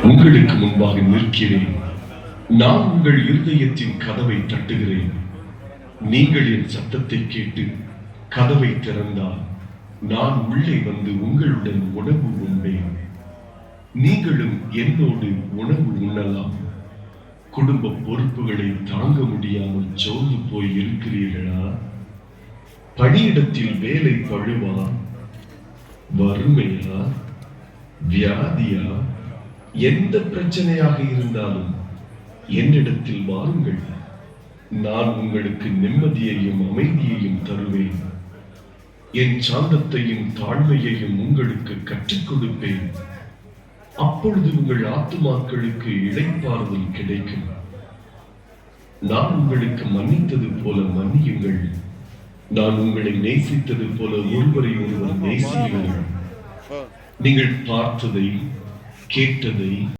உங்களுக்கு முன்பாக நிற்கிறேன். நான் உங்கள் இருதயத்தின் கதவை தட்டுகிறேன். நீங்கள் என் சத்தத்தை கேட்டு கதவை திறந்தால் நான் உள்ளே வந்து உங்களுடன் உணவு உண்பேன். நீங்களும் என்னோடு உணவு உண்ணலாம். குடும்ப பொறுப்புகளை தாங்க முடியாமல் சோர்ந்து போய் இருக்கிறீர்களா? பணியிடத்தில் வேலை பழுவா, வறுமையா, வியாதியா, எந்த பிரச்சனையாக இருந்தாலும் என்னிடத்தில் வாருங்கள். நான் உங்களுக்கு நிம்மதியையும் அமைதியையும் தருவேன். என் சாந்தத்தையும் தாழ்மையையும் உங்களுக்கு கற்றுக் கொடுப்பேன். அப்பொழுது உங்கள் ஆத்துமாக்களுக்கு இளைப்பாறுதல் கிடைக்கும். நான் உங்களுக்கு மன்னித்தது போல மன்னியுங்கள். நான் உங்களை நேசித்தது போல ஒருவரை ஒருவர் நேசியுங்கள். நீங்கள் பார்த்ததை, கேட்டதை